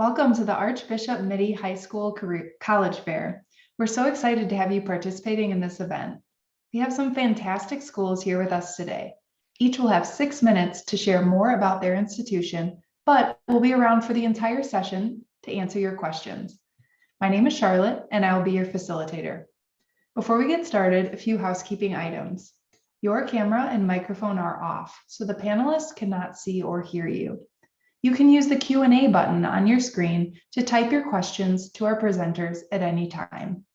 Welcome to the Archbishop Mitty High School College Fair. We're so excited to have you participating in this event. We have some fantastic schools here with us today. Each will have 6 minutes to share more about their institution, but we'll be around for the entire session to answer your questions. My name is Charlotte, and I will be your facilitator. Before we get started, a few housekeeping items. Your camera and microphone are off, so the panelists cannot see or hear you. You can use the Q&A button on your screen to type your questions to our presenters at any time.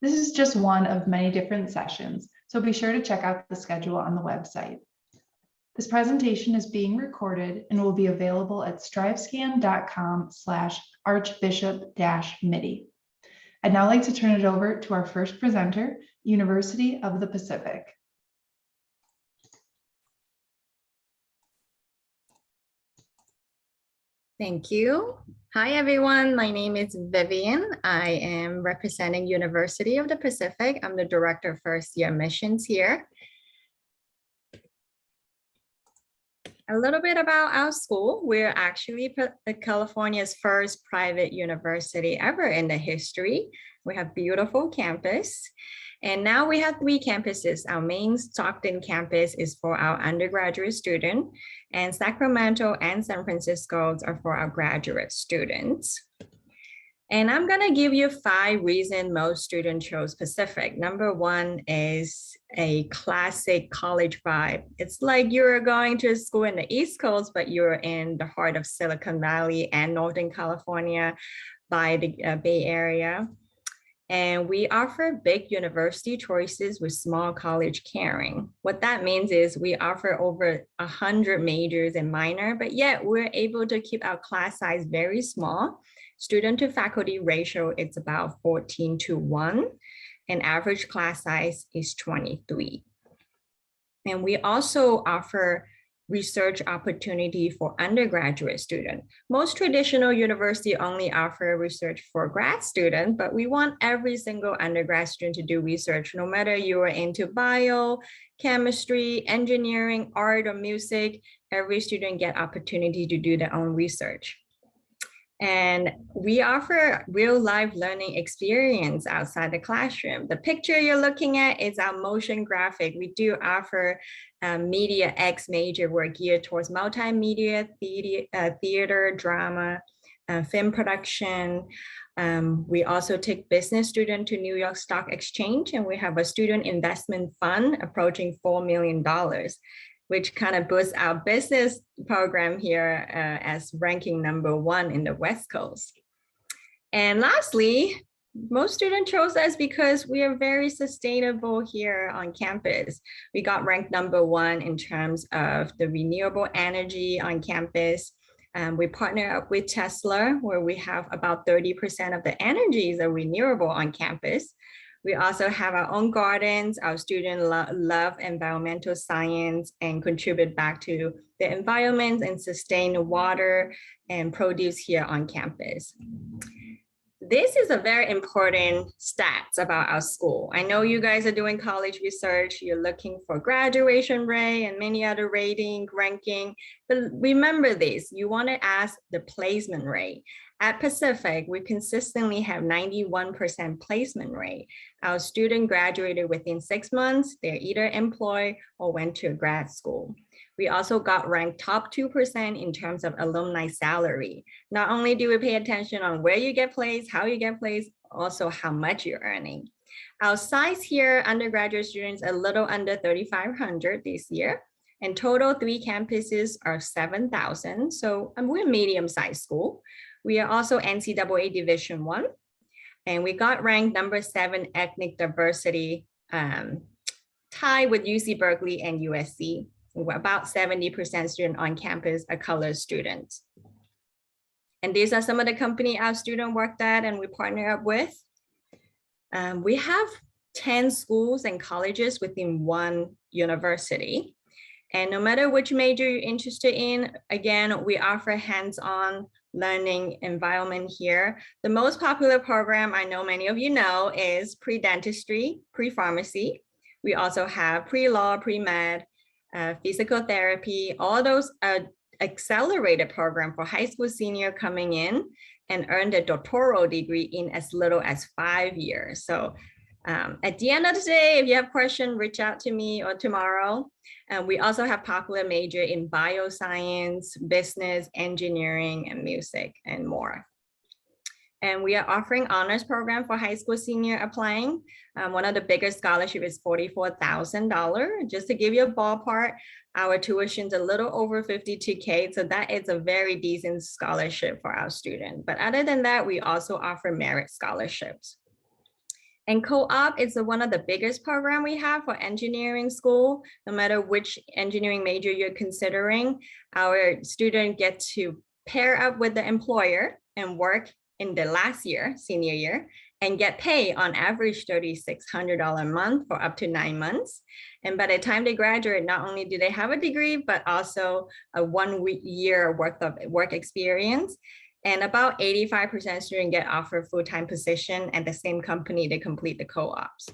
This is just one of many different sessions, so be sure to check out the schedule on the website. This presentation is being recorded and will be available at strivescan.com/archbishop-mitty. I'd now like to turn it over to our first presenter, University of the Pacific. Thank you. Hi, everyone. My name is Vivian. I am representing University of the Pacific. I'm the Director of First Year Admissions here. A little bit about our school. We're actually California's first private university ever in the history. We have beautiful campus. And now we have 3 campuses. Our main Stockton campus is for our undergraduate student, and Sacramento and San Francisco are for our graduate students. And I'm gonna give you 5 reasons most students chose Pacific. Number 1 is a classic college vibe. It's like you're going to school in the East Coast, but you're in the heart of Silicon Valley and Northern California by the Bay Area. And we offer big university choices with small college caring. What that means is we offer over 100 majors and minor, but yet we're able to keep our class size very small. Student to faculty ratio, it's about 14:1, and average class size is 23. And we also offer research opportunity for undergraduate students. Most traditional universities only offer research for grad students, but we want every single undergrad student to do research, no matter you are into bio, chemistry, engineering, art, or music. Every student get opportunity to do their own research. And we offer real life learning experience outside the classroom. The picture you're looking at is our motion graphic. We do offer Media X major work geared towards multimedia, theater, drama, film production. We also take business student to New York Stock Exchange, and we have a student investment fund approaching $4 million. Which kind of boosts our business program here as ranking number 1 in the West Coast. And lastly, most students chose us because we are very sustainable here on campus. We got ranked number 1 in terms of the renewable energy on campus. We partner up with Tesla, where we have about 30% of the energies are renewable on campus. We also have our own gardens. Our students love environmental science and contribute back to the environment and sustain water and produce here on campus. This is a very important stats about our school. I know you guys are doing college research. You're looking for graduation rate and many other ranking, but remember this, you want to ask the placement rate. At Pacific, we consistently have 91% placement rate. Our student graduated within 6 months. They're either employed or went to grad school. We also got ranked top 2% in terms of alumni salary. Not only do we pay attention on where you get placed, how you get placed, also how much you're earning. Our size here, undergraduate students, a little under 3,500 this year. In total, 3 campuses are 7,000. So we're a medium-sized school. We are also NCAA Division I, and we got ranked number 7 ethnic diversity, tied with UC Berkeley and USC. About 70% students on campus are colored students. And these are some of the companies our students worked at and we partner up with. We have 10 schools and colleges within 1 university. And no matter which major you're interested in, again, we offer hands-on learning environment here. The most popular program, I know many of you know, is pre-dentistry, pre-pharmacy. We also have pre-law, pre-med, physical therapy. All those are accelerated program for high school senior coming in and earn a doctoral degree in as little as 5 years. So at the end of the day, if you have questions, reach out to me or tomorrow. And we also have popular major in bioscience, business, engineering, and music, and more. And we are offering honors program for high school senior applying. One of the biggest scholarship is $44,000. Just to give you a ballpark, our tuition's a little over 52K. So that is a very decent scholarship for our student. But other than that, we also offer merit scholarships. And co-op is one of the biggest program we have for engineering school. No matter which engineering major you're considering, our student get to pair up with the employer and work in the last year, senior year, and get paid on average $3,600 a month for up to 9 months. And by the time they graduate, not only do they have a degree, but also a 1 year worth of work experience. And about 85% students get offered full-time position at the same company to complete the co-ops.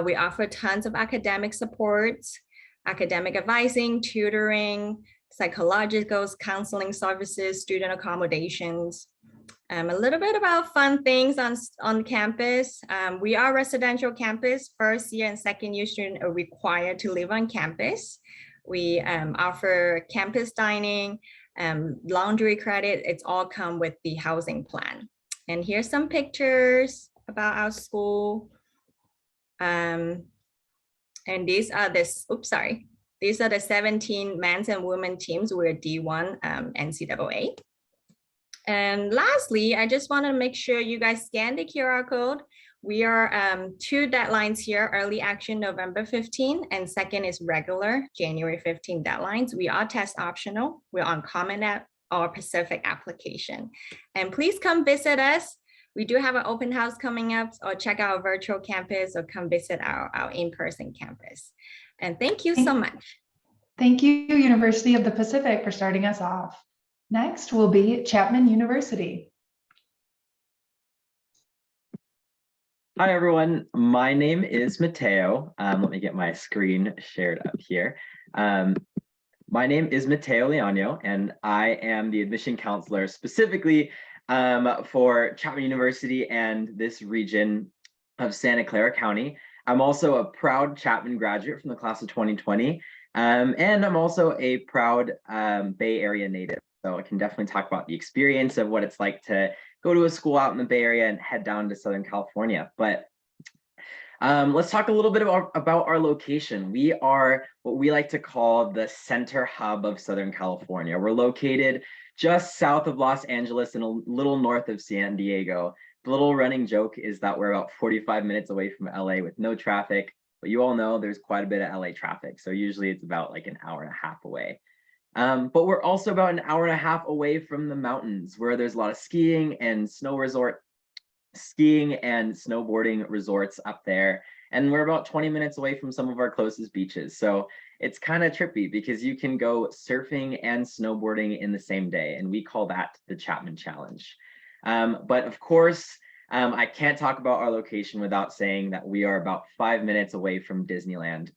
We offer tons of academic supports, academic advising, tutoring, psychological counseling services, student accommodations. A little bit about fun things on campus. We are a residential campus. First year and second year students are required to live on campus. We offer campus dining, laundry credit. It's all come with the housing plan. And here's some pictures about our school. And these are these are the 17 men's and women teams. We're D1 NCAA. And lastly, I just want to make sure you guys scan the QR code. We are 2 deadlines here, early action November 15, and second is regular January 15 deadlines. We are test optional. We're on Common App or Pacific application. And please come visit us. We do have an open house coming up, or check out our virtual campus, or come visit our in-person campus. And thank you so much. Thank you, University of the Pacific, for starting us off. Next will be Chapman University. Hi, everyone. My name is Mateo. Let me get my screen shared up here. My name is Mateo Leano, and I am the admission counselor specifically for Chapman University and this region of Santa Clara County. I'm also a proud Chapman graduate from the class of 2020, and I'm also a proud Bay Area native. So I can definitely talk about the experience of what it's like to go to a school out in the Bay Area and head down to Southern California. But let's talk a little bit about our location. We are what we like to call the center hub of Southern California. We're located just south of Los Angeles and a little north of San Diego. The little running joke is that we're about 45 minutes away from LA with no traffic, but you all know there's quite a bit of LA traffic. So usually it's about like an hour and a half away. But we're also about an hour and a half away from the mountains, where there's a lot of skiing and snowboarding resorts up there. And we're about 20 minutes away from some of our closest beaches. So it's kind of trippy because you can go surfing and snowboarding in the same day. And we call that the Chapman Challenge. But of course, I can't talk about our location without saying that we are about 5 minutes away from Disneyland.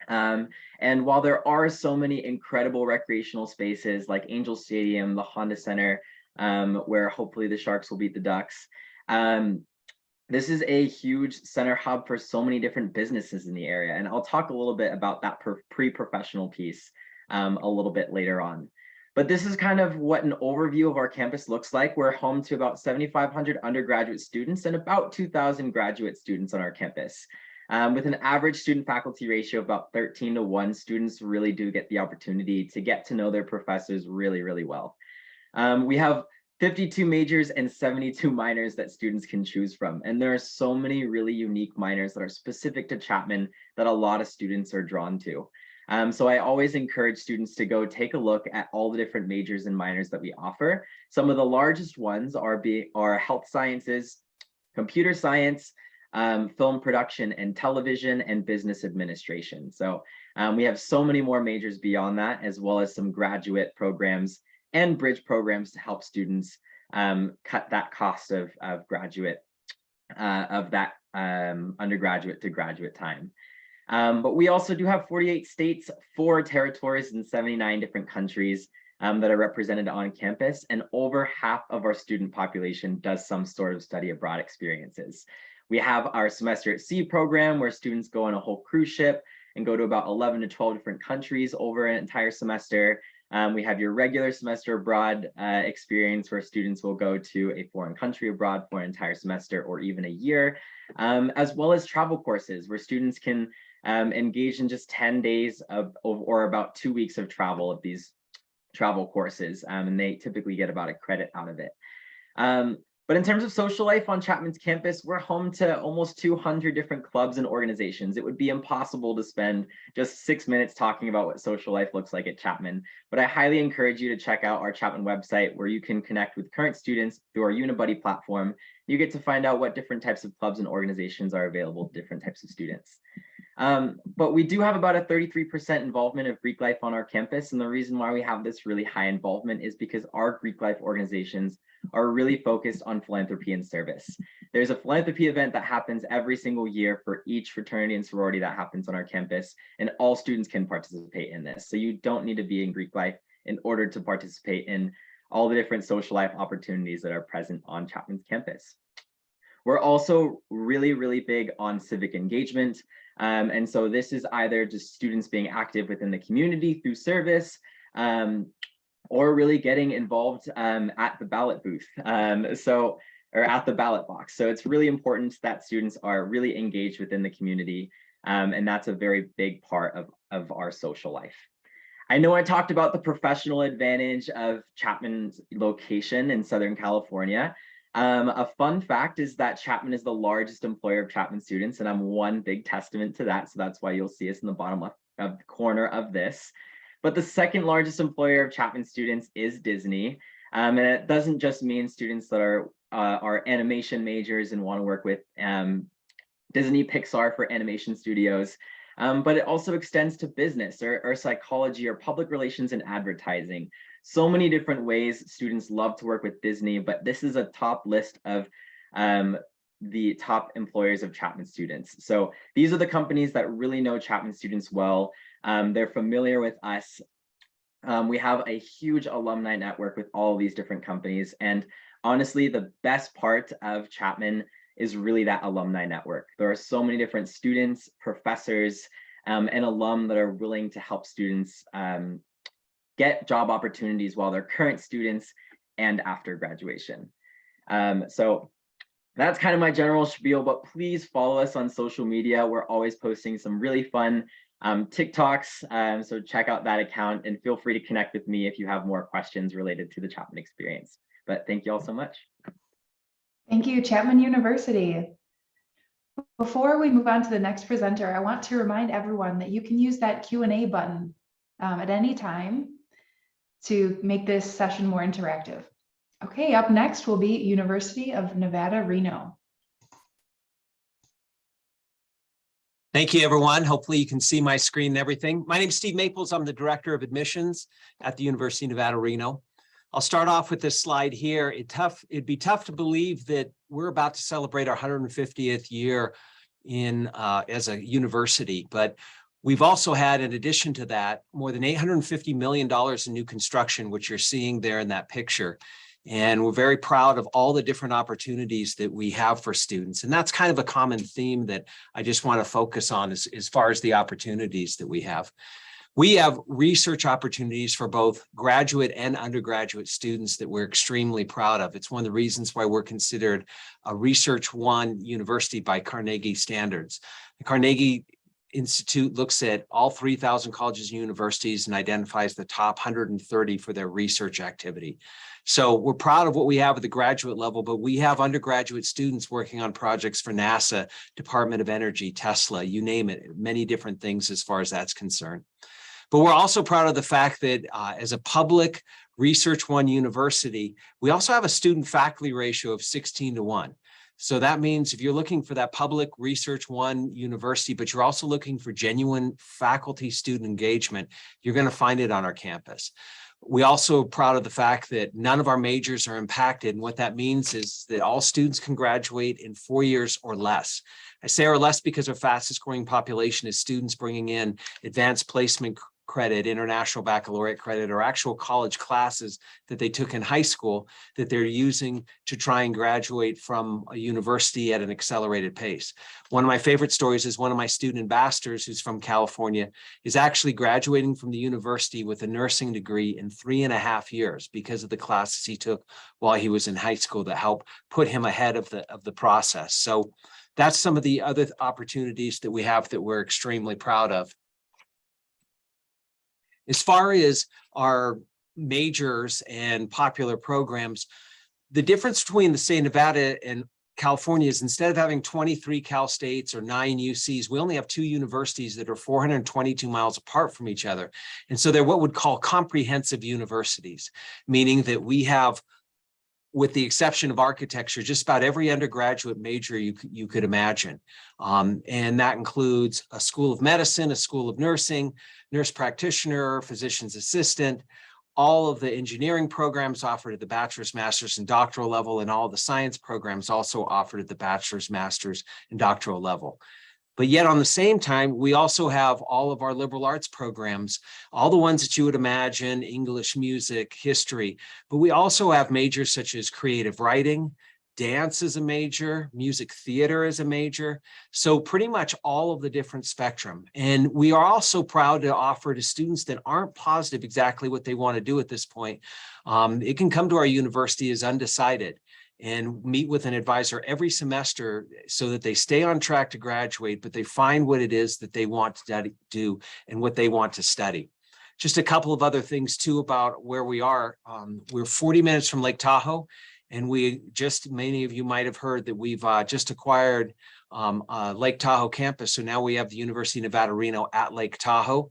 And while there are so many incredible recreational spaces like Angel Stadium, the Honda Center, where hopefully the Sharks will beat the Ducks, this is a huge center hub for so many different businesses in the area. And I'll talk a little bit about that pre-professional piece a little bit later on. But this is kind of what an overview of our campus looks like. We're home to about 7,500 undergraduate students and about 2,000 graduate students on our campus. With an average student faculty ratio of about 13:1, students really do get the opportunity to get to know their professors really, really well. We have 52 majors and 72 minors that students can choose from. And there are so many really unique minors that are specific to Chapman that a lot of students are drawn to. So I always encourage students to go take a look at all the different majors and minors that we offer. Some of the largest ones are health sciences, computer science, film production and television, and business administration. So we have so many more majors beyond that, as well as some graduate programs and bridge programs to help students cut that cost of undergraduate to graduate time. But we also do have 48 states, 4 territories, and 79 different countries that are represented on campus, and over half of our student population does some sort of study abroad experiences. We have our Semester at Sea program where students go on a whole cruise ship and go to about 11 to 12 different countries over an entire semester. We have your regular semester abroad experience where students will go to a foreign country abroad for an entire semester or even a year, as well as travel courses where students can engage in just 10 days or about 2 weeks of travel of these travel courses, and they typically get about a credit out of it. But in terms of social life on Chapman's campus, we're home to almost 200 different clubs and organizations. It would be impossible to spend just 6 minutes talking about what social life looks like at Chapman, but I highly encourage you to check out our Chapman website where you can connect with current students through our Unibuddy platform. You get to find out what different types of clubs and organizations are available to different types of students. But we do have about a 33% involvement of Greek life on our campus. And the reason why we have this really high involvement is because our Greek life organizations are really focused on philanthropy and service. There's a philanthropy event that happens every single year for each fraternity and sorority that happens on our campus, and all students can participate in this. So you don't need to be in Greek life in order to participate in all the different social life opportunities that are present on Chapman's campus. We're also really, really big on civic engagement. And so this is either just students being active within the community through service, or really getting involved at the ballot booth, or at the ballot box. So it's really important that students are really engaged within the community, and that's a very big part of our social life. I know I talked about the professional advantage of Chapman's location in Southern California. A fun fact is that Chapman is the largest employer of Chapman students, and I'm one big testament to that. So that's why you'll see us in the bottom left of the corner of this. But the second largest employer of Chapman students is Disney. And it doesn't just mean students that are animation majors and want to work with Disney Pixar for animation studios, but it also extends to business or psychology or public relations and advertising. So many different ways students love to work with Disney, but this is a top list of the top employers of Chapman students. So these are the companies that really know Chapman students well. They're familiar with us. We have a huge alumni network with all these different companies. And honestly, the best part of Chapman is really that alumni network. There are so many different students, professors, and alum that are willing to help students get job opportunities while they're current students and after graduation. So that's kind of my general spiel, but please follow us on social media. We're always posting some really fun TikToks, so check out that account and feel free to connect with me if you have more questions related to the Chapman experience. But thank you all so much. Thank you, Chapman University. Before we move on to the next presenter, I want to remind everyone that you can use that Q&A button at any time to make this session more interactive. Okay, up next will be University of Nevada, Reno. Thank you, everyone. Hopefully you can see my screen and everything. My name is Steve Maples. I'm the Director of Admissions at the University of Nevada, Reno. I'll start off with this slide here. It'd be tough to believe that we're about to celebrate our 150th year as a university, but we've also had, in addition to that, more than $850 million in new construction, which you're seeing there in that picture. And we're very proud of all the different opportunities that we have for students. And that's kind of a common theme that I just want to focus on as far as the opportunities that we have. We have research opportunities for both graduate and undergraduate students that we're extremely proud of. It's one of the reasons why we're considered a Research One university by Carnegie standards. The Carnegie Institute looks at all 3,000 colleges and universities and identifies the top 130 for their research activity. So we're proud of what we have at the graduate level, but we have undergraduate students working on projects for NASA, Department of Energy, Tesla, you name it, many different things as far as that's concerned. But we're also proud of the fact that as a public Research One university, we also have a student faculty ratio of 16:1. So that means if you're looking for that public Research One university, but you're also looking for genuine faculty student engagement, you're going to find it on our campus. We also are proud of the fact that none of our majors are impacted. And what that means is that all students can graduate in 4 years or less. I say or less because our fastest growing population is students bringing in advanced placement credit, international baccalaureate credit, or actual college classes that they took in high school that they're using to try and graduate from a university at an accelerated pace. One of my favorite stories is one of my student ambassadors who's from California is actually graduating from the university with a nursing degree in 3.5 years because of the classes he took while he was in high school that helped put him ahead of the process. So that's some of the other opportunities that we have that we're extremely proud of. As far as our majors and popular programs, the difference between the state of Nevada and California is instead of having 23 Cal States or 9 UCs, we only have 2 universities that are 422 miles apart from each other. And so they're what we'd call comprehensive universities, meaning that we have, with the exception of architecture, just about every undergraduate major you could imagine. And that includes a school of medicine, a school of nursing, nurse practitioner, physician's assistant, all of the engineering programs offered at the bachelor's, master's, and doctoral level, and all the science programs also offered at the bachelor's, master's, and doctoral level. But yet on the same time, we also have all of our liberal arts programs, all the ones that you would imagine, English, music, history, but we also have majors such as creative writing, dance is a major, music theater is a major. So pretty much all of the different spectrum. And we are also proud to offer to students that aren't positive exactly what they want to do at this point. It can come to our university as undecided and meet with an advisor every semester so that they stay on track to graduate, but they find what it is that they want to do and what they want to study. Just a couple of other things too about where we are. We're 40 minutes from Lake Tahoe, and many of you might have heard that we've just acquired Lake Tahoe campus. So now we have the University of Nevada, Reno at Lake Tahoe.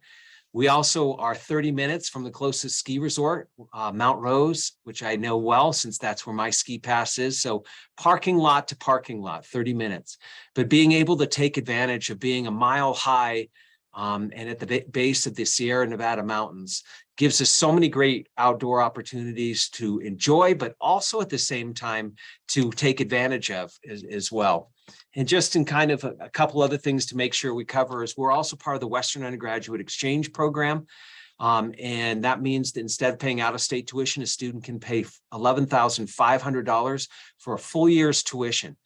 We also are 30 minutes from the closest ski resort, Mount Rose, which I know well since that's where my ski pass is. So parking lot to parking lot, 30 minutes. But being able to take advantage of being a mile high and at the base of the Sierra Nevada mountains gives us so many great outdoor opportunities to enjoy, but also at the same time to take advantage of as well. And just in kind of a couple other things to make sure we cover is we're also part of the Western Undergraduate Exchange Program. And that means that instead of paying out-of-state tuition, a student can pay $11,500 for a full year's tuition.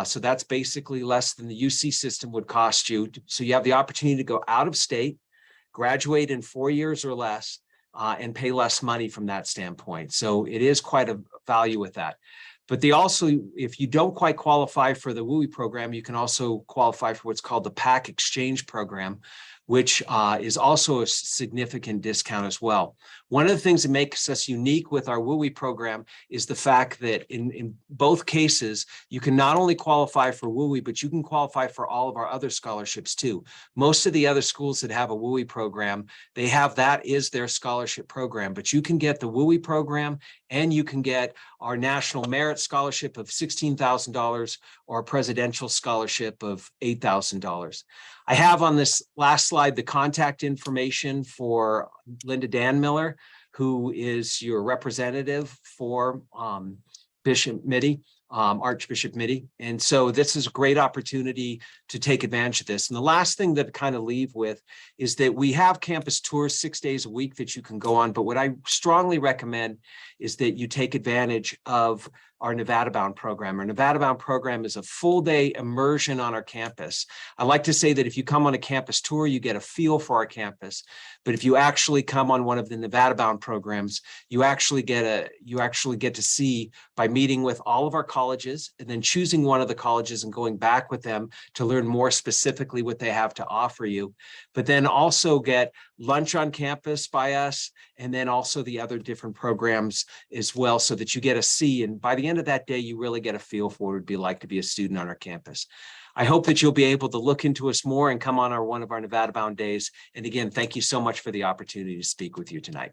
So that's basically less than the UC system would cost you. So you have the opportunity to go out of state, graduate in 4 years or less, and pay less money from that standpoint. So it is quite a value with that. But they also, if you don't quite qualify for the WUI program, you can also qualify for what's called the PAC exchange program, which is also a significant discount as well. One of the things that makes us unique with our WUI program is the fact that in both cases, you can not only qualify for WUI, but you can qualify for all of our other scholarships too. Most of the other schools that have a WUI program, they have that is their scholarship program, but you can get the WUI program and you can get our National Merit Scholarship of $16,000 or a Presidential Scholarship of $8,000. I have on this last slide the contact information for Linda Danmiller, who is your representative for Bishop Mitty, Archbishop Mitty. And so this is a great opportunity to take advantage of this. And the last thing that I kind of leave with is that we have campus tours 6 days a week that you can go on. But what I strongly recommend is that you take advantage of our Nevada Bound program. Our Nevada Bound program is a full day immersion on our campus. I like to say that if you come on a campus tour, you get a feel for our campus. But if you actually come on one of the Nevada Bound programs, you actually get to see by meeting with all of our colleges and then choosing one of the colleges and going back with them to learn more specifically what they have to offer you. But then also get lunch on campus by us, and then also the other different programs as well, so that you get a see. And by the end of that day, you really get a feel for what it would be like to be a student on our campus. I hope that you'll be able to look into us more and come on one of our Nevada Bound days. And again, thank you so much for the opportunity to speak with you tonight.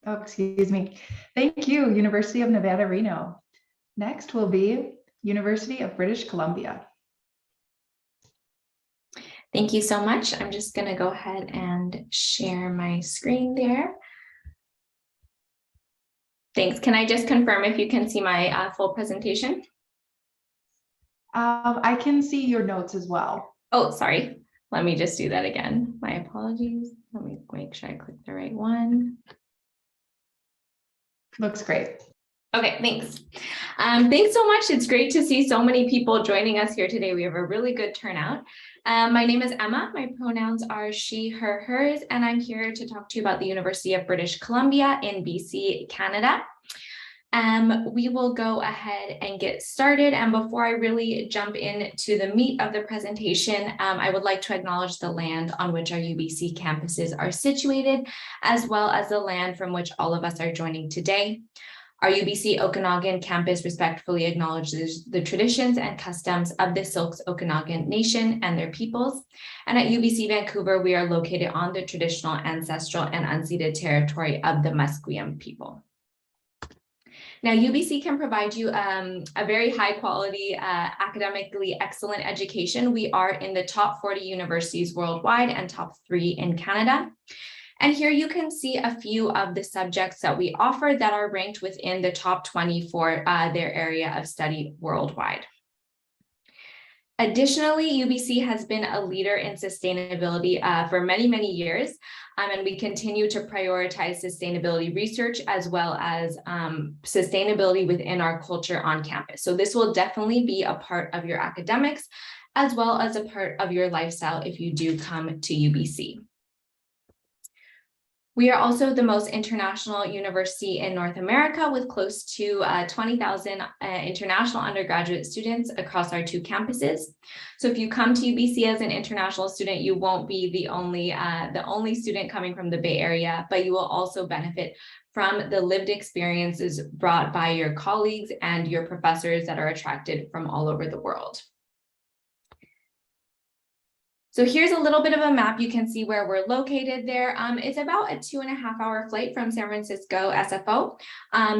Oh, excuse me. Thank you, University of Nevada, Reno. Next will be University of British Columbia. Thank you so much. I'm just going to go ahead and share my screen there. Thanks. Can I just confirm if you can see my full presentation? I can see your notes as well. Oh, sorry. Let me just do that again. My apologies. Let me make sure I click the right one. Looks great. Okay, thanks. Thanks so much. It's great to see so many people joining us here today. We have a really good turnout. My name is Emma. My pronouns are she, her, hers, and I'm here to talk to you about the University of British Columbia in BC, Canada. We will go ahead and get started. And before I really jump into the meat of the presentation, I would like to acknowledge the land on which our UBC campuses are situated, as well as the land from which all of us are joining today. Our UBC Okanagan campus respectfully acknowledges the traditions and customs of the Silks Okanagan Nation and their peoples. And at UBC Vancouver, we are located on the traditional, ancestral, and unceded territory of the Musqueam people. Now, UBC can provide you a very high quality, academically excellent education. We are in the top 40 universities worldwide and top 3 in Canada. And here you can see a few of the subjects that we offer that are ranked within the top 20 for their area of study worldwide. Additionally, UBC has been a leader in sustainability for many, many years, and we continue to prioritize sustainability research as well as sustainability within our culture on campus. So this will definitely be a part of your academics as well as a part of your lifestyle if you do come to UBC. We are also the most international university in North America with close to 20,000 international undergraduate students across our 2 campuses. So if you come to UBC as an international student, you won't be the only student coming from the Bay Area, but you will also benefit from the lived experiences brought by your colleagues and your professors that are attracted from all over the world. So here's a little bit of a map. You can see where we're located there. It's about a 2.5-hour flight from San Francisco SFO.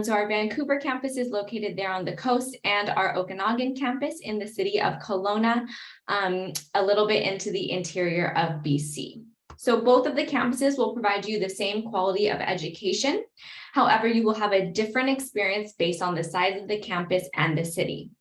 So our Vancouver campus is located there on the coast, and our Okanagan campus in the city of Kelowna, a little bit into the interior of BC. So both of the campuses will provide you the same quality of education. However, you will have a different experience based on the size of the campus and the city.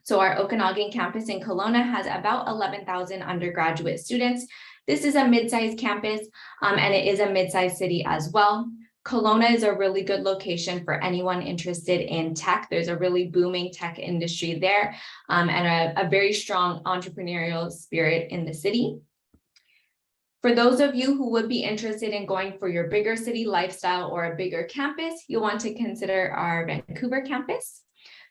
So our Okanagan campus in Kelowna has about 11,000 undergraduate students. This is a mid-sized campus, and it is a mid-sized city as well. Kelowna is a really good location for anyone interested in tech. There's a really booming tech industry there, and a very strong entrepreneurial spirit in the city. For those of you who would be interested in going for your bigger city lifestyle or a bigger campus, you'll want to consider our Vancouver campus.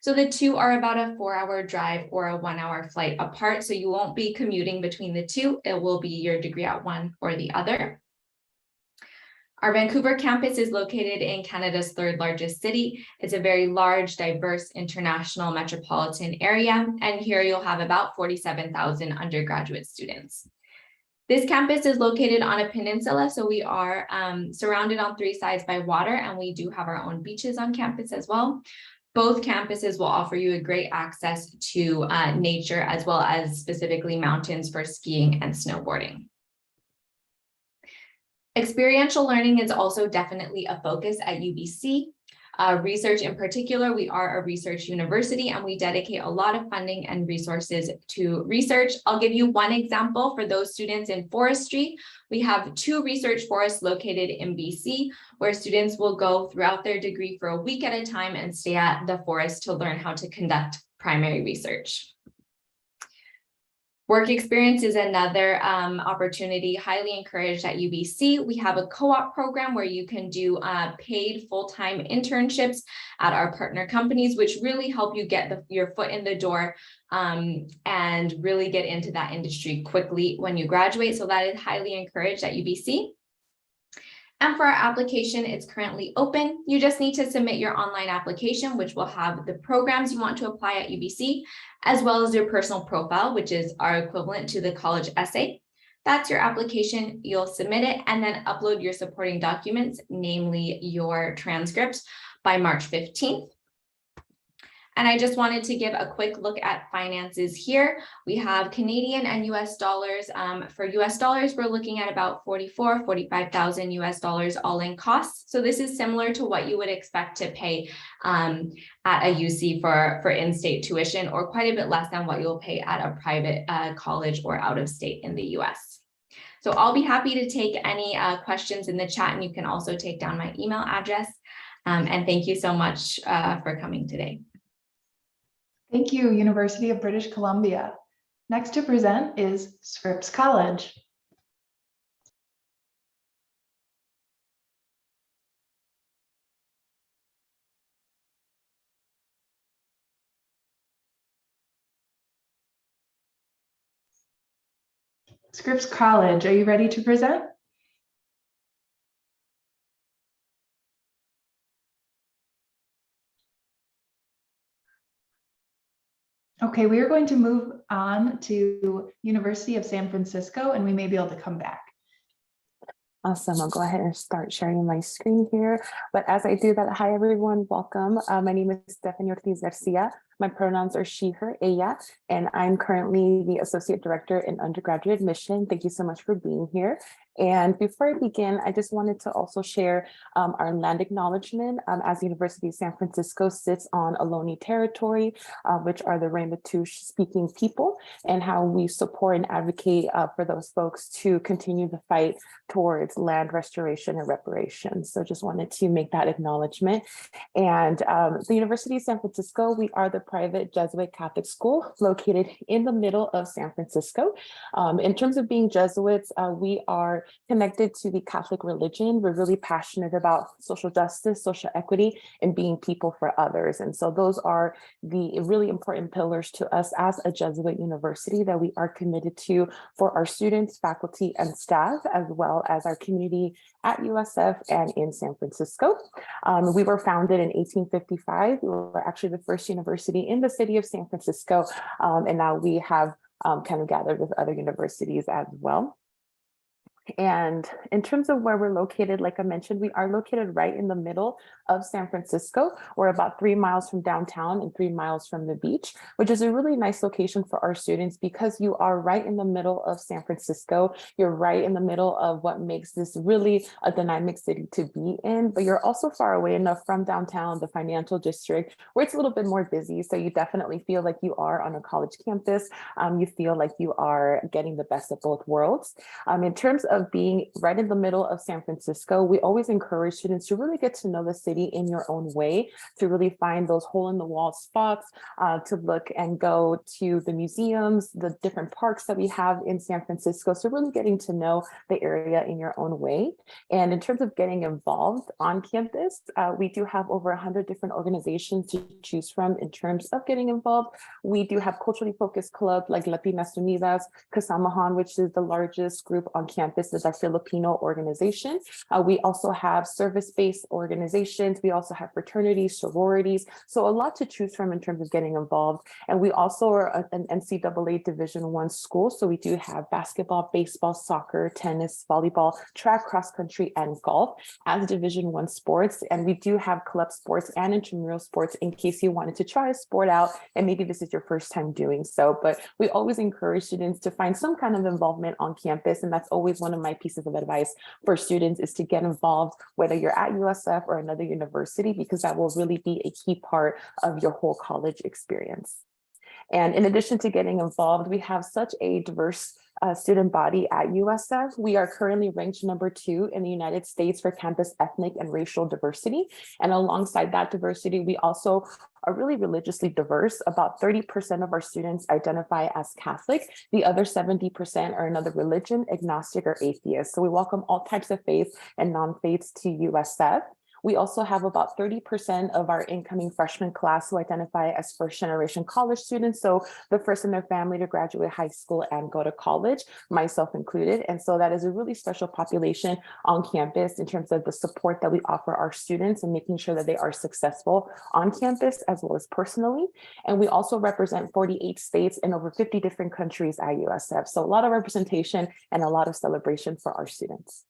So the 2 are about a 4-hour drive or a 1-hour flight apart. So you won't be commuting between the 2. It will be your degree at one or the other. Our Vancouver campus is located in Canada's 3rd largest city. It's a very large, diverse, international metropolitan area. And here you'll have about 47,000 undergraduate students. This campus is located on a peninsula, so we are surrounded on 3 sides by water, and we do have our own beaches on campus as well. Both campuses will offer you a great access to nature, as well as specifically mountains for skiing and snowboarding. Experiential learning is also definitely a focus at UBC. Research in particular, we are a research university and we dedicate a lot of funding and resources to research. I'll give you one example for those students in forestry. We have 2 research forests located in BC where students will go throughout their degree for a week at a time and stay at the forest to learn how to conduct primary research. Work experience is another opportunity highly encouraged at UBC. We have a co-op program where you can do paid full-time internships at our partner companies, which really help you get your foot in the door and really get into that industry quickly when you graduate. So that is highly encouraged at UBC. And for our application, it's currently open. You just need to submit your online application, which will have the programs you want to apply at UBC, as well as your personal profile, which is our equivalent to the college essay. That's your application. You'll submit it and then upload your supporting documents, namely your transcript, by March 15th. And I just wanted to give a quick look at finances here. We have Canadian and US dollars. For US dollars, we're looking at about 45,000 US dollars all in costs. So this is similar to what you would expect to pay at a UC for in-state tuition, or quite a bit less than what you'll pay at a private college or out of state in the US. So I'll be happy to take any questions in the chat, and you can also take down my email address. And thank you so much for coming today. Thank you, University of British Columbia. Next to present is Scripps College. Scripps College, are you ready to present? Okay, we are going to move on to University of San Francisco, and we may be able to come back. Awesome. I'll go ahead and start sharing my screen here. But as I do that, hi, everyone. Welcome. My name is Stephanie Ortiz Garcia. My pronouns are she, her, ella, and I'm currently the Associate Director in Undergraduate Admission. Thank you so much for being here. And before I begin, I just wanted to also share our land acknowledgement as the University of San Francisco sits on Ohlone territory, which are the Ramaytush speaking people, and how we support and advocate for those folks to continue the fight towards land restoration and reparations. So just wanted to make that acknowledgement. And the University of San Francisco, we are the private Jesuit Catholic school located in the middle of San Francisco. In terms of being Jesuits, we are connected to the Catholic religion. We're really passionate about social justice, social equity, and being people for others. And so those are the really important pillars to us as a Jesuit university that we are committed to for our students, faculty, and staff, as well as our community at USF and in San Francisco. We were founded in 1855. We were actually the first university in the city of San Francisco, and now we have kind of gathered with other universities as well. And in terms of where we're located, like I mentioned, we are located right in the middle of San Francisco. We're about 3 miles from downtown and 3 miles from the beach, which is a really nice location for our students because you are right in the middle of San Francisco. You're right in the middle of what makes this really a dynamic city to be in, but you're also far away enough from downtown, the financial district, where it's a little bit more busy. So you definitely feel like you are on a college campus. You feel like you are getting the best of both worlds. In terms of being right in the middle of San Francisco, we always encourage students to really get to know the city in your own way, to really find those hole-in-the-wall spots, to look and go to the museums, the different parks that we have in San Francisco. So really getting to know the area in your own way. And in terms of getting involved on campus, we do have over 100 different organizations to choose from in terms of getting involved. We do have culturally focused clubs like Latinas Unidas, Kasamahan, which is the largest group on campus, is our Filipino organization. We also have service-based organizations. We also have fraternities, sororities. So a lot to choose from in terms of getting involved. And we also are an NCAA Division I school. So we do have basketball, baseball, soccer, tennis, volleyball, track, cross country, and golf as Division I sports. And we do have club sports and intramural sports in case you wanted to try a sport out and maybe this is your first time doing so. But we always encourage students to find some kind of involvement on campus. And that's always one of my pieces of advice for students, is to get involved, whether you're at USF or another university, because that will really be a key part of your whole college experience. And in addition to getting involved, we have such a diverse student body at USF. We are currently ranked #2 in the United States for campus ethnic and racial diversity. And alongside that diversity, we also are really religiously diverse. About 30% of our students identify as Catholic. The other 70% are another religion, agnostic, or atheist. So we welcome all types of faiths and non-faiths to USF. We also have about 30% of our incoming freshman class who identify as first-generation college students. So the first in their family to graduate high school and go to college, myself included. And so that is a really special population on campus in terms of the support that we offer our students and making sure that they are successful on campus as well as personally. And we also represent 48 states and over 50 different countries at USF. So a lot of representation and a lot of celebration for our students.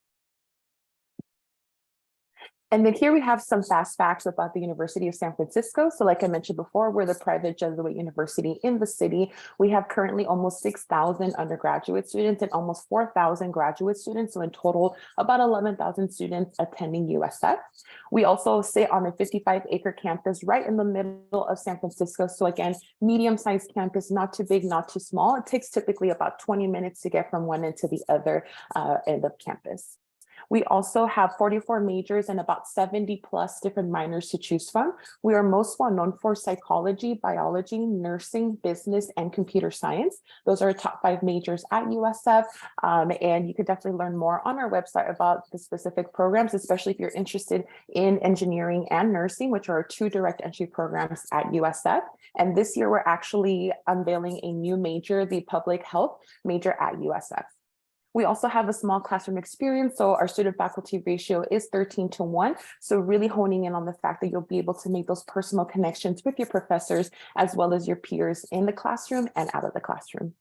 And then here we have some fast facts about the University of San Francisco. So like I mentioned before, we're the private Jesuit university in the city. We have currently almost 6,000 undergraduate students and almost 4,000 graduate students. So in total, about 11,000 students attending USF. We also sit on a 55-acre campus right in the middle of San Francisco. So again, medium-sized campus, not too big, not too small. It takes typically about 20 minutes to get from one end to the other end of campus. We also have 44 majors and about 70 plus different minors to choose from. We are most well known for psychology, biology, nursing, business, and computer science. Those are our top 5 majors at USF. And you could definitely learn more on our website about the specific programs, especially if you're interested in engineering and nursing, which are our 2 direct entry programs at USF. And this year, we're actually unveiling a new major, the public health major at USF. We also have a small classroom experience. So our student faculty ratio is 13:1. So really honing in on the fact that you'll be able to make those personal connections with your professors, as well as your peers in the classroom and out of the classroom.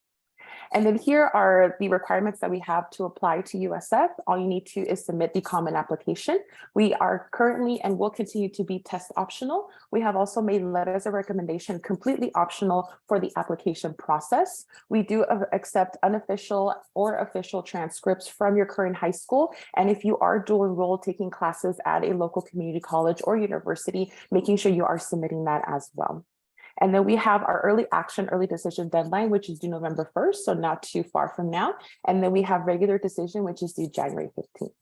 And then here are the requirements that we have to apply to USF. All you need to is submit the common application. We are currently and will continue to be test optional. We have also made letters of recommendation completely optional for the application process. We do accept unofficial or official transcripts from your current high school. And if you are dual enrolled taking classes at a local community college or university, making sure you are submitting that as well. And then we have our early action, early decision deadline, which is due November 1st, so not too far from now. And then we have regular decision, which is due January 15th.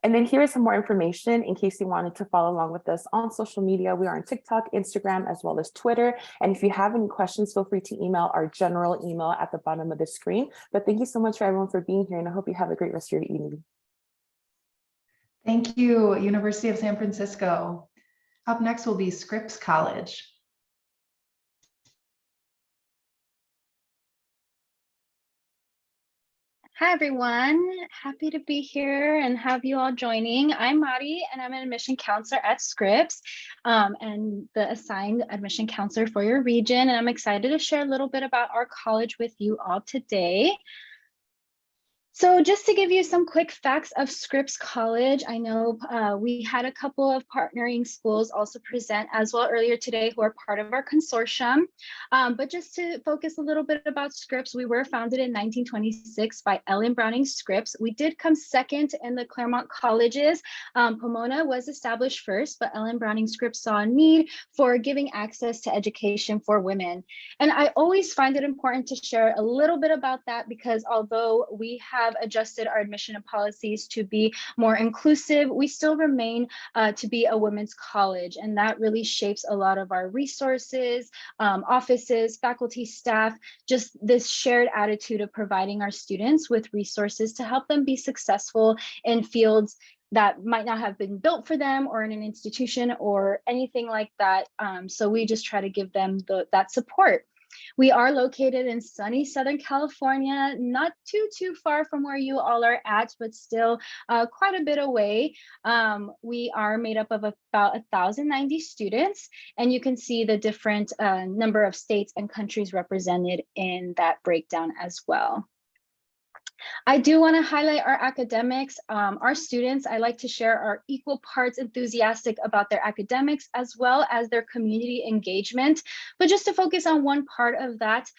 And then here's some more information in case you wanted to follow along with us on social media. We are on TikTok, Instagram, as well as Twitter. And if you have any questions, feel free to email our general email at the bottom of the screen. But thank you so much for everyone for being here, and I hope you have a great rest of your evening. Thank you, University of San Francisco. Up next will be Scripps College. Hi, everyone. Happy to be here and have you all joining. I'm Mari, and I'm an admission counselor at Scripps and the assigned admission counselor for your region. And I'm excited to share a little bit about our college with you all today. So just to give you some quick facts of Scripps College, I know we had a couple of partnering schools also present as well earlier today who are part of our consortium. But just to focus a little bit about Scripps, we were founded in 1926 by Ellen Browning Scripps. We did come second in the Claremont colleges. Pomona was established first, but Ellen Browning Scripps saw a need for giving access to education for women. And I always find it important to share a little bit about that because although we have adjusted our admission policies to be more inclusive, we still remain to be a women's college. And that really shapes a lot of our resources, offices, faculty, staff, just this shared attitude of providing our students with resources to help them be successful in fields that might not have been built for them or in an institution or anything like that. So we just try to give them that support. We are located in sunny Southern California, not too far from where you all are at, but still quite a bit away. We are made up of about 1,090 students, and you can see the different number of states and countries represented in that breakdown as well. I do want to highlight our academics. Our students, I like to share, are equal parts enthusiastic about their academics as well as their community engagement. But just to focus on one part of that,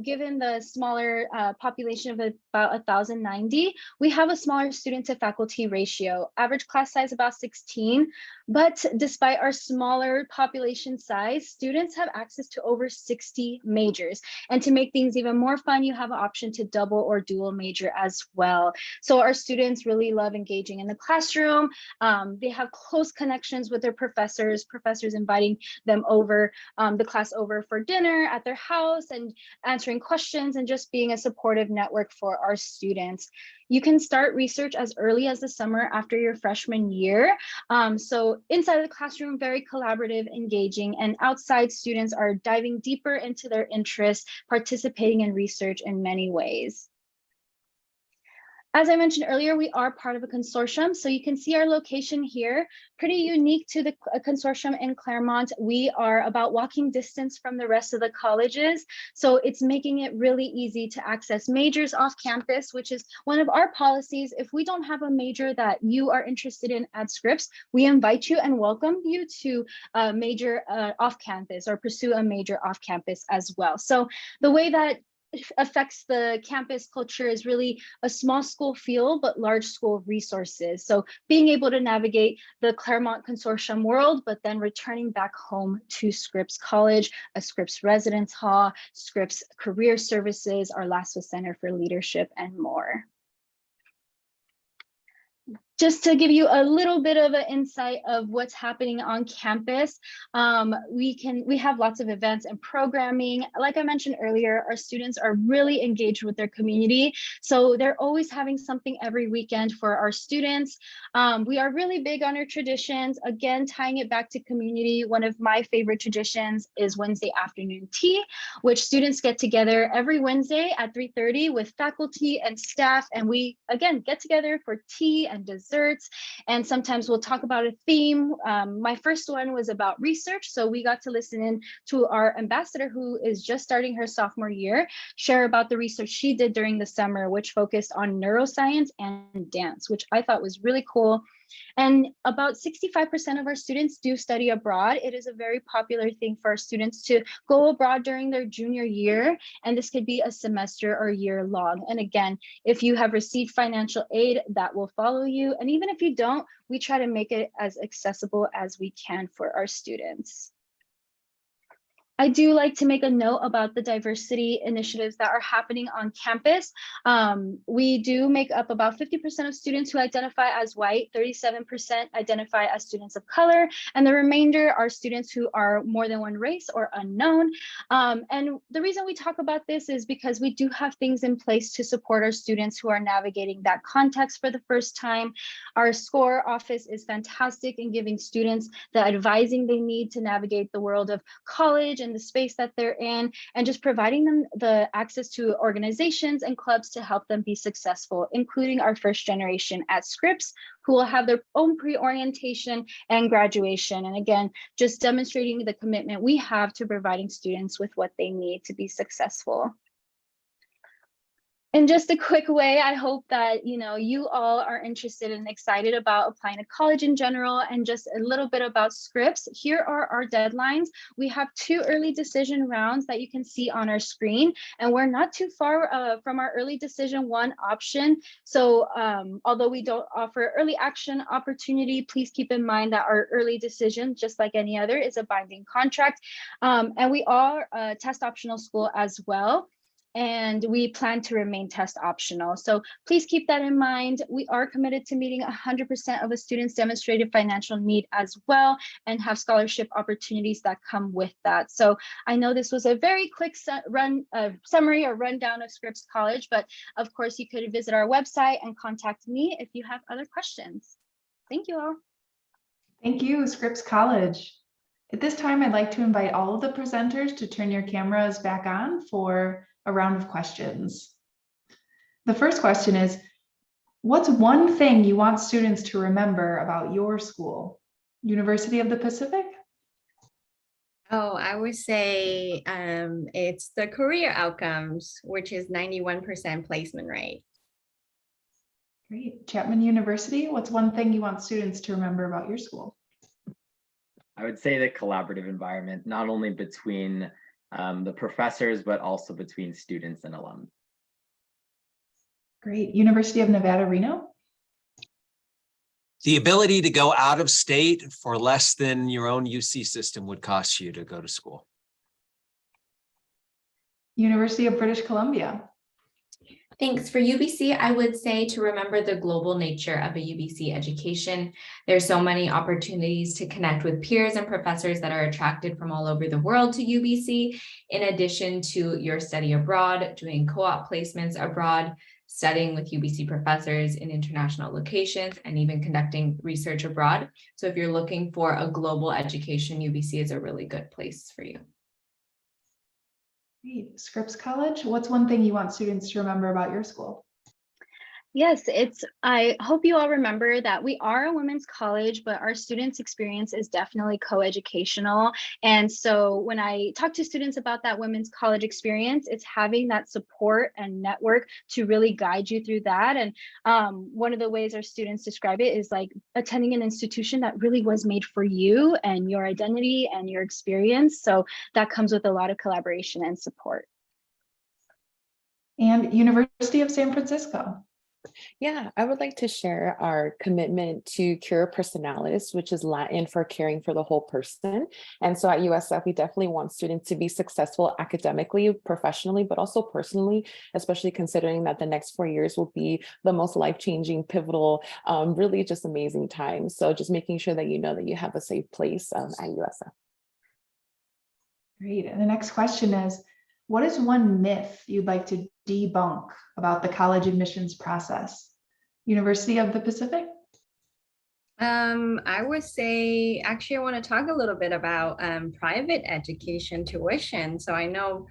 given the smaller population of about 1,090, we have a smaller student to faculty ratio, average class size about 16. But despite our smaller population size, students have access to over 60 majors. And to make things even more fun, you have an option to double or dual major as well. So our students really love engaging in the classroom. They have close connections with their professors inviting them over, the class over for dinner at their house and answering questions and just being a supportive network for our students. You can start research as early as the summer after your freshman year. So inside of the classroom, very collaborative, engaging, and outside students are diving deeper into their interests, participating in research in many ways. As I mentioned earlier, we are part of a consortium. So you can see our location here, pretty unique to the consortium in Claremont. We are about walking distance from the rest of the colleges. So it's making it really easy to access majors off campus, which is one of our policies. If we don't have a major that you are interested in at Scripps, we invite you and welcome you to major off campus or pursue a major off campus as well. So the way that affects the campus culture is really a small school feel, but large school resources. So being able to navigate the Claremont Consortium world, but then returning back home to Scripps College, a Scripps Residence Hall, Scripps Career Services, our LASSO Center for Leadership, and more. Just to give you a little bit of an insight of what's happening on campus, we have lots of events and programming. Like I mentioned earlier, our students are really engaged with their community. So they're always having something every weekend for our students. We are really big on our traditions. Again, tying it back to community, one of my favorite traditions is Wednesday afternoon tea, which students get together every Wednesday at 3:30 with faculty and staff. And we, again, get together for tea and desserts, and sometimes we'll talk about a theme. My first one was about research, so we got to listen in to our ambassador, who is just starting her sophomore year, share about the research she did during the summer, which focused on neuroscience and dance, which I thought was really cool. And about 65% of our students do study abroad. It is a very popular thing for our students to go abroad during their junior year, and this could be a semester or year long. And again, if you have received financial aid, that will follow you. And even if you don't, we try to make it as accessible as we can for our students. I do like to make a note about the diversity initiatives that are happening on campus. We do make up about 50% of students who identify as white, 37% identify as students of color, and the remainder are students who are more than one race or unknown. And the reason we talk about this is because we do have things in place to support our students who are navigating that context for the first time. Our SCORE office is fantastic in giving students the advising they need to navigate the world of college and the space that they're in, and just providing them the access to organizations and clubs to help them be successful, including our first generation at Scripps, who will have their own pre-orientation and graduation. And again, just demonstrating the commitment we have to providing students with what they need to be successful. In just a quick way, I hope that you all are interested and excited about applying to college in general, and just a little bit about Scripps. Here are our deadlines. We have 2 early decision rounds that you can see on our screen, and we're not too far from our early decision 1 option. So although we don't offer early action opportunity, please keep in mind that our early decision, just like any other, is a binding contract. And we are a test optional school as well, and we plan to remain test optional. So please keep that in mind. We are committed to meeting 100% of a student's demonstrated financial need as well, and have scholarship opportunities that come with that. So I know this was a very quick summary or rundown of Scripps College, but of course you could visit our website and contact me if you have other questions. Thank you all. Thank you, Scripps College. At this time, I'd like to invite all of the presenters to turn your cameras back on for a round of questions. The first question is, what's one thing you want students to remember about your school? University of the Pacific? Oh, I would say it's the career outcomes, which is 91% placement rate. Great. Chapman University, what's one thing you want students to remember about your school? I would say the collaborative environment, not only between the professors, but also between students and alum. Great. University of Nevada, Reno? The ability to go out of state for less than your own UC system would cost you to go to school. University of British Columbia? Thanks. For UBC, I would say to remember the global nature of a UBC education. There's so many opportunities to connect with peers and professors that are attracted from all over the world to UBC, in addition to your study abroad, doing co-op placements abroad, studying with UBC professors in international locations, and even conducting research abroad. So if you're looking for a global education, UBC is a really good place for you. Great. Scripps College, what's one thing you want students to remember about your school? Yes, I hope you all remember that we are a women's college, but our students' experience is definitely co-educational. And so when I talk to students about that women's college experience, it's having that support and network to really guide you through that. And one of the ways our students describe it is like attending an institution that really was made for you and your identity and your experience. So that comes with a lot of collaboration and support. And University of San Francisco. Yeah, I would like to share our commitment to Cura Personalis, which is Latin for caring for the whole person. And so at USF, we definitely want students to be successful academically, professionally, but also personally, especially considering that the next 4 years will be the most life-changing, pivotal, really just amazing time. So just making sure that you know that you have a safe place at USF. Great. And the next question is, what is one myth you'd like to debunk about the college admissions process? University of the Pacific? I would say, actually, I want to talk a little bit about private education tuition. So I know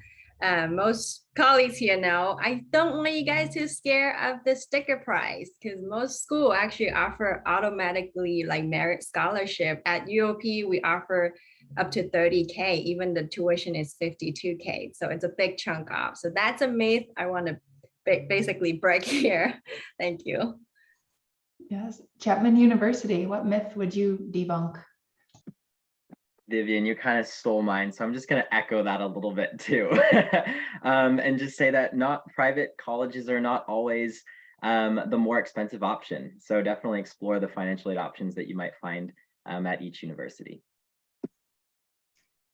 most colleagues here know, I don't want you guys to scare of the sticker price because most school actually offer automatically like merit scholarship. At UOP, we offer up to 30K, even the tuition is 52K. So it's a big chunk off. So that's a myth I want to basically break here. Thank you. Yes. Chapman University, what myth would you debunk? Vivian, you kind of stole mine, so I'm just going to echo that a little bit too, and just say that not private colleges are not always the more expensive option. So definitely explore the financial aid options that you might find at each university.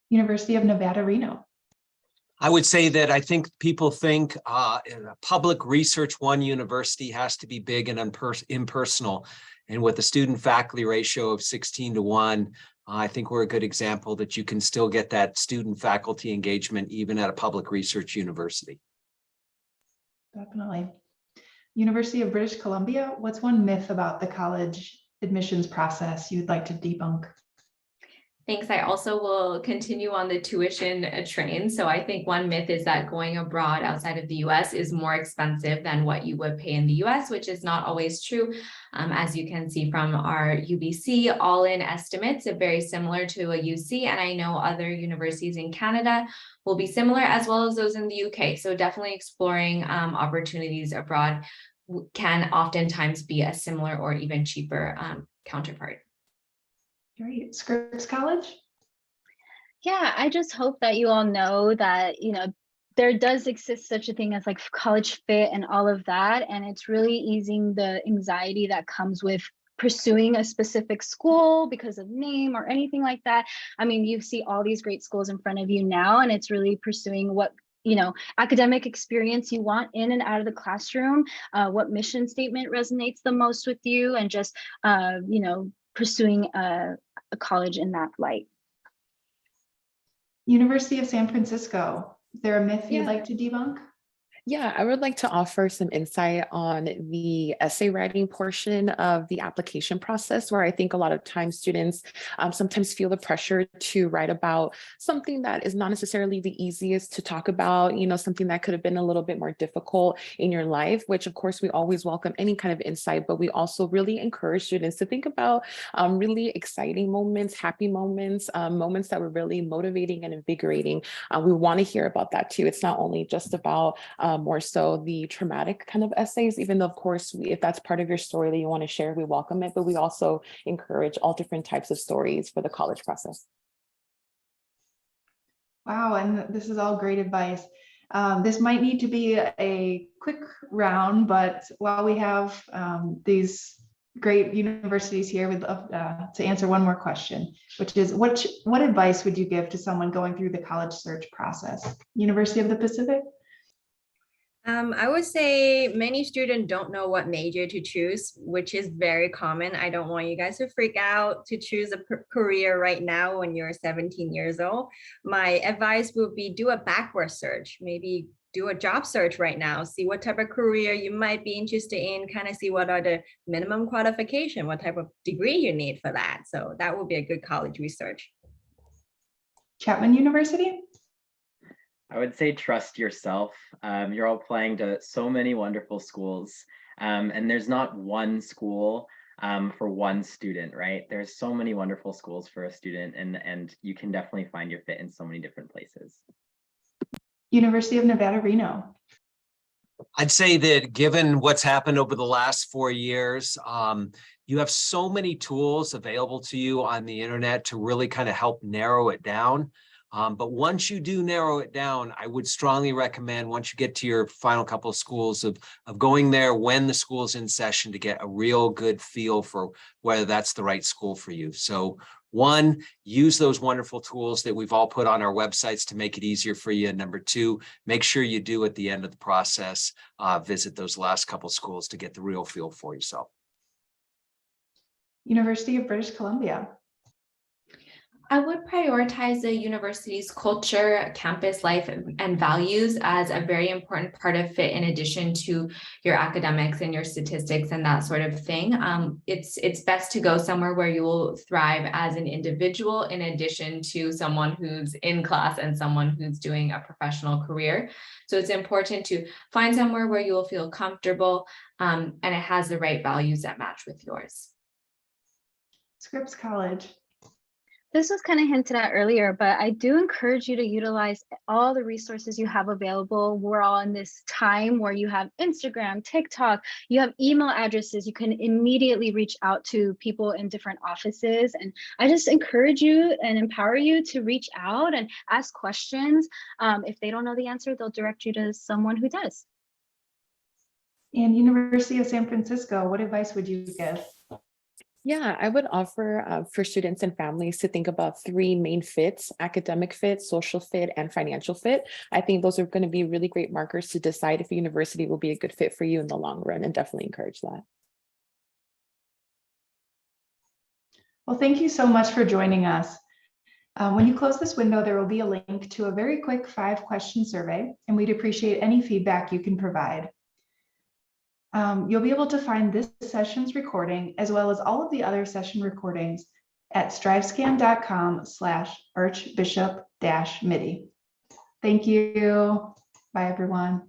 University of Nevada, Reno. I would say that I think people think in a public research one university has to be big and impersonal. And with a student faculty ratio of 16:1, I think we're a good example that you can still get that student faculty engagement even at a public research university. Definitely. University of British Columbia, what's one myth about the college admissions process you'd like to debunk? Thanks. I also will continue on the tuition train. So I think one myth is that going abroad outside of the US is more expensive than what you would pay in the US, which is not always true. As you can see from our UBC all-in estimates, are very similar to a UC, and I know other universities in Canada will be similar as well as those in the UK. So definitely exploring opportunities abroad can oftentimes be a similar or even cheaper counterpart. Great. Scripps College? Yeah, I just hope that you all know that, there does exist such a thing as like college fit and all of that. And it's really easing the anxiety that comes with pursuing a specific school because of name or anything like that. I mean, you see all these great schools in front of you now, and it's really pursuing what academic experience you want in and out of the classroom, what mission statement resonates the most with you, and just, pursuing a college in that light. University of San Francisco, is there a myth you'd Yeah. like to debunk? Yeah, I would like to offer some insight on the essay writing portion of the application process, where I think a lot of times students sometimes feel the pressure to write about something that is not necessarily the easiest to talk about, something that could have been a little bit more difficult in your life, which of course we always welcome any kind of insight, but we also really encourage students to think about really exciting moments, happy moments, moments that were really motivating and invigorating. We want to hear about that too. It's not only just about more so the traumatic kind of essays, even though of course, if that's part of your story that you want to share, we welcome it, but we also encourage all different types of stories for the college process. Wow, and this is all great advice. This might need to be a quick round, but while we have these great universities here, we'd love to answer one more question, which is what advice would you give to someone going through the college search process? University of the Pacific? I would say many students don't know what major to choose, which is very common. I don't want you guys to freak out to choose a career right now when you're 17 years old. My advice would be do a backward search, maybe do a job search right now, see what type of career you might be interested in, kind of see what are the minimum qualification, what type of degree you need for that. So that would be a good college research. Chapman University? I would say trust yourself. You're all applying to so many wonderful schools. And there's not one school for one student, right? There's so many wonderful schools for a student, and you can definitely find your fit in so many different places. University of Nevada, Reno. I'd say that given what's happened over the last 4 years, you have so many tools available to you on the internet to really kind of help narrow it down. But once you do narrow it down, I would strongly recommend, once you get to your final couple of schools, of going there when the school's in session to get a real good feel for whether that's the right school for you. So one, use those wonderful tools that we've all put on our websites to make it easier for you. And number two, make sure you do at the end of the process, visit those last couple of schools to get the real feel for yourself. University of British Columbia. I would prioritize the university's culture, campus life, and values as a very important part of fit, in addition to your academics and your statistics and that sort of thing. It's best to go somewhere where you will thrive as an individual, in addition to someone who's in class and someone who's doing a professional career. So it's important to find somewhere where you will feel comfortable and it has the right values that match with yours. Scripps College. This was kind of hinted at earlier, but I do encourage you to utilize all the resources you have available. We're all in this time where you have Instagram, TikTok, you have email addresses. You can immediately reach out to people in different offices. And I just encourage you and empower you to reach out and ask questions. If they don't know the answer, they'll direct you to someone who does. And University of San Francisco, what advice would you give? Yeah, I would offer for students and families to think about 3 main fits: academic fit, social fit, and financial fit. I think those are going to be really great markers to decide if a university will be a good fit for you in the long run, and definitely encourage that. Well, thank you so much for joining us. When you close this window, there will be a link to a very quick 5-question survey, and we'd appreciate any feedback you can provide. You'll be able to find this session's recording, as well as all of the other session recordings, at strivescan.com/Archbishop-Mitty. Thank you. Bye, everyone.